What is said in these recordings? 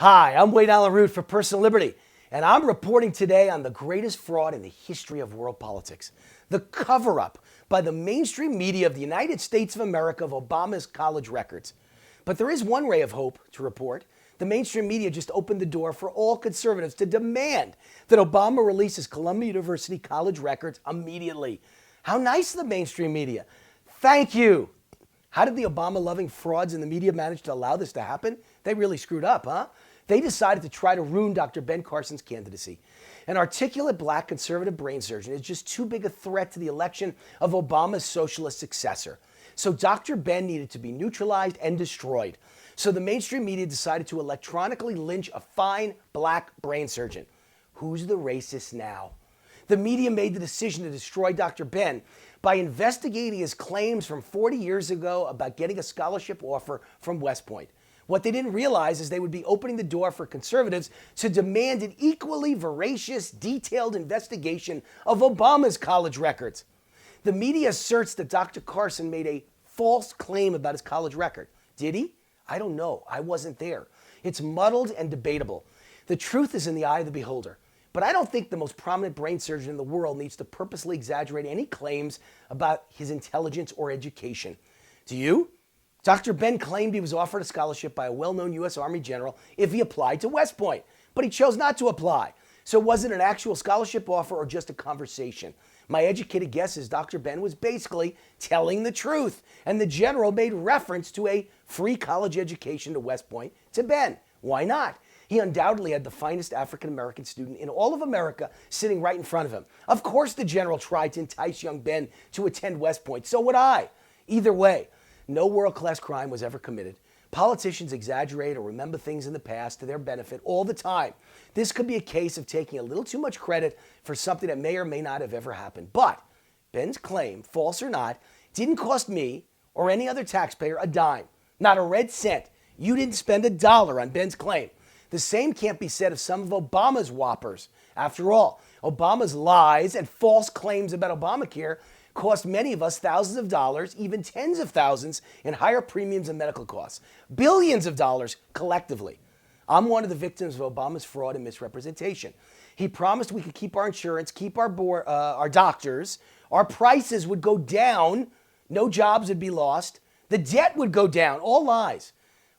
Hi, I'm Wade Allen Root for Personal Liberty, and I'm reporting today on the greatest fraud in the history of world politics, the cover-up by the mainstream media of the United States of America of Obama's college records. But there is one ray of hope to report. The mainstream media just opened the door for all conservatives to demand that Obama releases Columbia University college records immediately. How nice of the mainstream media. Thank you. How did the Obama-loving frauds in the media manage to allow this to happen? They really screwed up, huh? They decided to try to ruin Dr. Ben Carson's candidacy. An articulate black conservative brain surgeon is just too big a threat to the election of Obama's socialist successor. So Dr. Ben needed to be neutralized and destroyed. So the mainstream media decided to electronically lynch a fine black brain surgeon. Who's the racist now? The media made the decision to destroy Dr. Ben by investigating his claims from 40 years ago about getting a scholarship offer from West Point. What they didn't realize is they would be opening the door for conservatives to demand an equally voracious, detailed investigation of Obama's college records. The media asserts that Dr. Carson made a false claim about his college record. Did he? I don't know. I wasn't there. It's muddled and debatable. The truth is in the eye of the beholder. But I don't think the most prominent brain surgeon in the world needs to purposely exaggerate any claims about his intelligence or education. Do you? Dr. Ben claimed he was offered a scholarship by a well-known U.S. Army general if he applied to West Point, but he chose not to apply. So was it an actual scholarship offer or just a conversation? My educated guess is Dr. Ben was basically telling the truth, and the general made reference to a free college education to West Point to Ben. Why not? He undoubtedly had the finest African-American student in all of America sitting right in front of him. Of course the general tried to entice young Ben to attend West Point. So would I. Either way, no world-class crime was ever committed. Politicians exaggerate or remember things in the past to their benefit all the time. This could be a case of taking a little too much credit for something that may or may not have ever happened. But Ben's claim, false or not, didn't cost me or any other taxpayer a dime, not a red cent. You didn't spend $1 on Ben's claim. The same can't be said of some of Obama's whoppers. After all, Obama's lies and false claims about Obamacare cost many of us thousands of dollars, even tens of thousands, in higher premiums and medical costs. Billions of dollars collectively. I'm one of the victims of Obama's fraud and misrepresentation. He promised we could keep our insurance, keep our doctors, our prices would go down, no jobs would be lost, the debt would go down, all lies.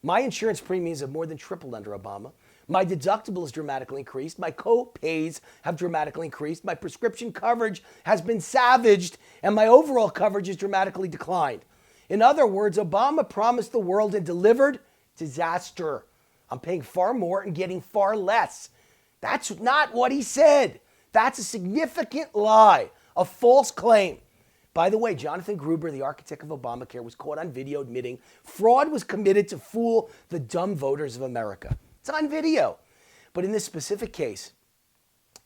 My insurance premiums have more than tripled under Obama. My deductible has dramatically increased. My co-pays have dramatically increased. My prescription coverage has been savaged, and my overall coverage has dramatically declined. In other words, Obama promised the world and delivered disaster. I'm paying far more and getting far less. That's not what he said. That's a significant lie, a false claim. By the way, Jonathan Gruber, the architect of Obamacare, was caught on video admitting fraud was committed to fool the dumb voters of America. It's on video. But in this specific case,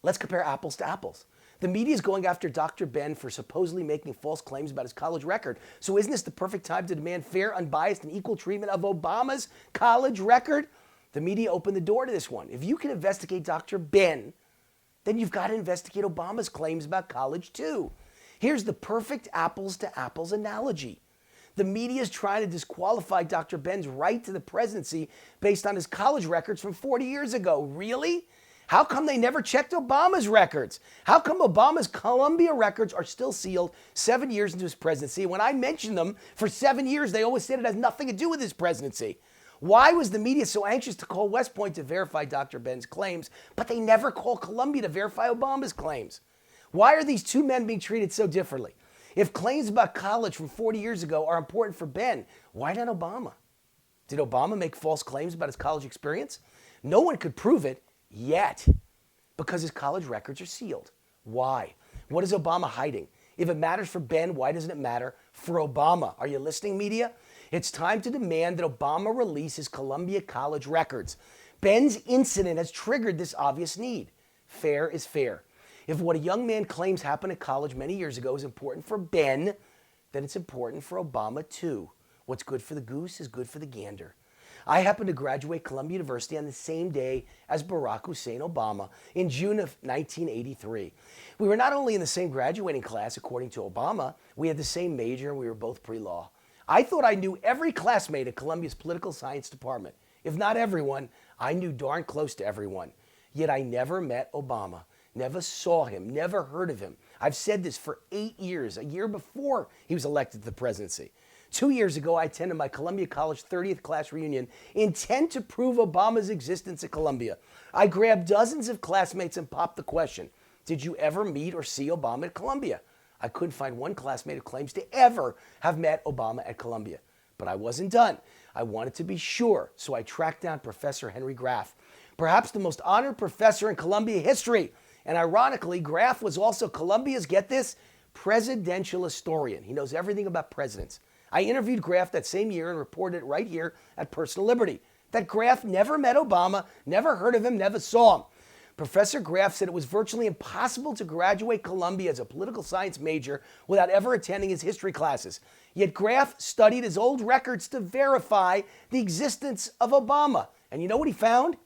let's compare apples to apples. The media is going after Dr. Ben for supposedly making false claims about his college record. So isn't this the perfect time to demand fair, unbiased, and equal treatment of Obama's college record? The media opened the door to this one. If you can investigate Dr. Ben, then you've got to investigate Obama's claims about college too. Here's the perfect apples to apples analogy. The media is trying to disqualify Dr. Ben's right to the presidency based on his college records from 40 years ago. Really? How come they never checked Obama's records? How come Obama's Columbia records are still sealed 7 years into his presidency? When I mention them for 7 years, they always said it has nothing to do with his presidency. Why was the media so anxious to call West Point to verify Dr. Ben's claims, but they never call Columbia to verify Obama's claims? Why are these two men being treated so differently? If claims about college from 40 years ago are important for Ben, why not Obama? Did Obama make false claims about his college experience? No one could prove it yet because his college records are sealed. Why? What is Obama hiding? If it matters for Ben, why doesn't it matter for Obama? Are you listening, media? It's time to demand that Obama release his Columbia college records. Ben's incident has triggered this obvious need. Fair is fair. If what a young man claims happened at college many years ago is important for Ben, then it's important for Obama too. What's good for the goose is good for the gander. I happened to graduate Columbia University on the same day as Barack Hussein Obama in June of 1983. We were not only in the same graduating class, according to Obama, we had the same major and we were both pre-law. I thought I knew every classmate at Columbia's political science department. If not everyone, I knew darn close to everyone. Yet I never met Obama, never saw him, never heard of him. I've said this for 8 years, a year before he was elected to the presidency. 2 years ago, I attended my Columbia College 30th class reunion, intent to prove Obama's existence at Columbia. I grabbed dozens of classmates and popped the question, did you ever meet or see Obama at Columbia? I couldn't find one classmate who claims to ever have met Obama at Columbia. But I wasn't done. I wanted to be sure, so I tracked down Professor Henry Graff, perhaps the most honored professor in Columbia history. And ironically, Graff was also Columbia's, get this, presidential historian. He knows everything about presidents. I interviewed Graff that same year and reported it right here at Personal Liberty, that Graff never met Obama, never heard of him, never saw him. Professor Graff said it was virtually impossible to graduate Columbia as a political science major without ever attending his history classes. Yet Graff studied his old records to verify the existence of Obama. And you know what he found?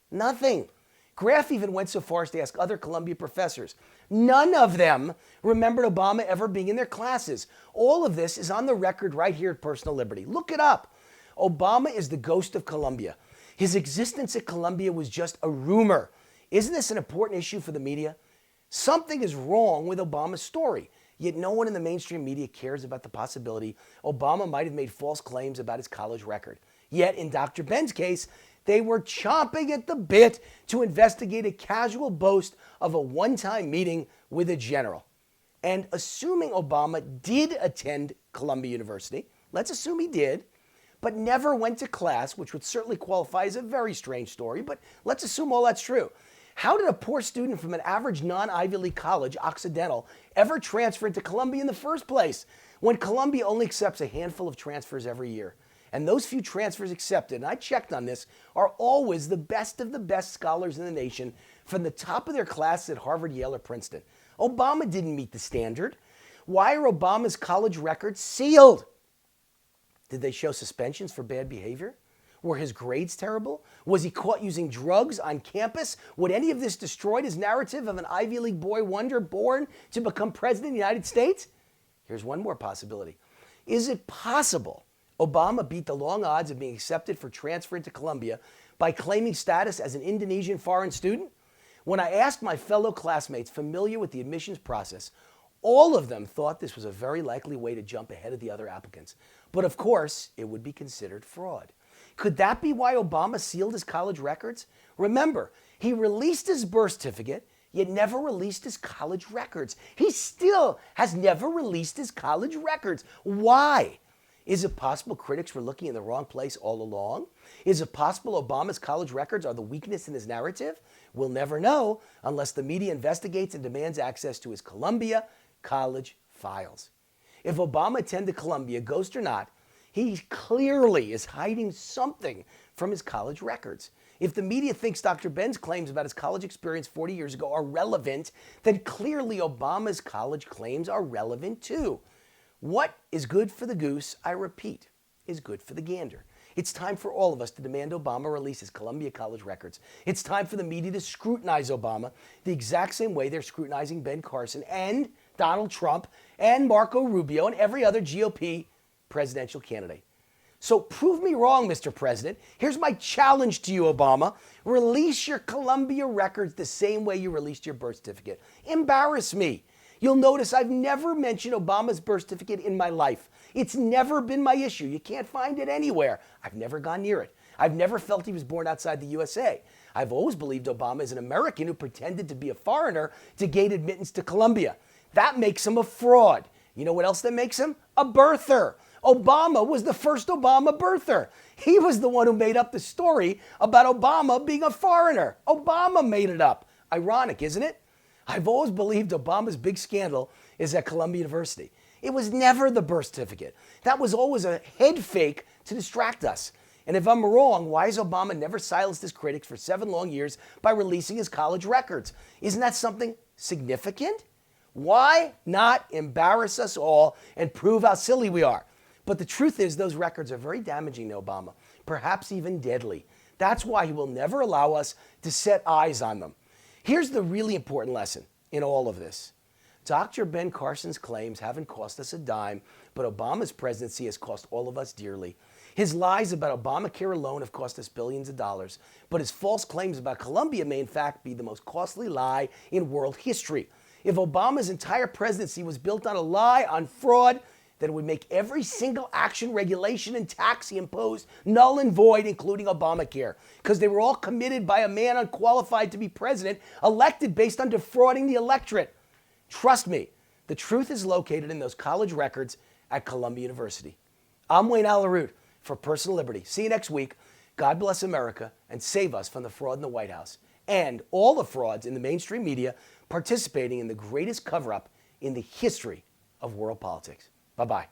Nothing. Graff even went so far as to ask other Columbia professors. None of them remembered Obama ever being in their classes. All of this is on the record right here at Personal Liberty. Look it up. Obama is the ghost of Columbia. His existence at Columbia was just a rumor. Isn't this an important issue for the media? Something is wrong with Obama's story, yet no one in the mainstream media cares about the possibility Obama might have made false claims about his college record. Yet in Dr. Ben's case, they were chomping at the bit to investigate a casual boast of a one-time meeting with a general. And assuming Obama did attend Columbia University, let's assume he did, but never went to class, which would certainly qualify as a very strange story, but let's assume all that's true. How did a poor student from an average non-Ivy League college, Occidental, ever transfer into Columbia in the first place, when Columbia only accepts a handful of transfers every year? And those few transfers accepted, and I checked on this, are always the best of the best scholars in the nation from the top of their class at Harvard, Yale, or Princeton. Obama didn't meet the standard. Why are Obama's college records sealed? Did they show suspensions for bad behavior? Were his grades terrible? Was he caught using drugs on campus? Would any of this destroy his narrative of an Ivy League boy wonder born to become president of the United States? Here's one more possibility. Is it possible Obama beat the long odds of being accepted for transfer into Columbia by claiming status as an Indonesian foreign student? When I asked my fellow classmates familiar with the admissions process, all of them thought this was a very likely way to jump ahead of the other applicants. But of course, it would be considered fraud. Could that be why Obama sealed his college records? Remember, he released his birth certificate, yet never released his college records. He still has never released his college records. Why? Is it possible critics were looking in the wrong place all along? Is it possible Obama's college records are the weakness in his narrative? We'll never know unless the media investigates and demands access to his Columbia college files. If Obama attended Columbia, ghost or not, he clearly is hiding something from his college records. If the media thinks Dr. Ben's claims about his college experience 40 years ago are relevant, then clearly Obama's college claims are relevant too. What is good for the goose, I repeat, is good for the gander. It's time for all of us to demand Obama release his Columbia College records. It's time for the media to scrutinize Obama the exact same way they're scrutinizing Ben Carson and Donald Trump and Marco Rubio and every other GOP presidential candidate. So prove me wrong, Mr. President. Here's my challenge to you, Obama. Release your Columbia records the same way you released your birth certificate. Embarrass me. You'll notice I've never mentioned Obama's birth certificate in my life. It's never been my issue. You can't find it anywhere. I've never gone near it. I've never felt he was born outside the USA. I've always believed Obama is an American who pretended to be a foreigner to gain admittance to Columbia. That makes him a fraud. You know what else that makes him? A birther. Obama was the first Obama birther. He was the one who made up the story about Obama being a foreigner. Obama made it up. Ironic, isn't it? I've always believed Obama's big scandal is at Columbia University. It was never the birth certificate. That was always a head fake to distract us. And if I'm wrong, why has Obama never silenced his critics for 7 long years by releasing his college records? Isn't that something significant? Why not embarrass us all and prove how silly we are? But the truth is those records are very damaging to Obama, perhaps even deadly. That's why he will never allow us to set eyes on them. Here's the really important lesson in all of this. Dr. Ben Carson's claims haven't cost us a dime, but Obama's presidency has cost all of us dearly. His lies about Obamacare alone have cost us billions of dollars, but his false claims about Colombia may in fact be the most costly lie in world history. If Obama's entire presidency was built on a lie, on fraud, then it would make every single action, regulation, and tax he imposed null and void, including Obamacare, because they were all committed by a man unqualified to be president, elected based on defrauding the electorate. Trust me, the truth is located in those college records at Columbia University. I'm Wayne Alaroot for Personal Liberty. See you next week. God bless America and save us from the fraud in the White House and all the frauds in the mainstream media participating in the greatest cover-up in the history of world politics. Bye-bye.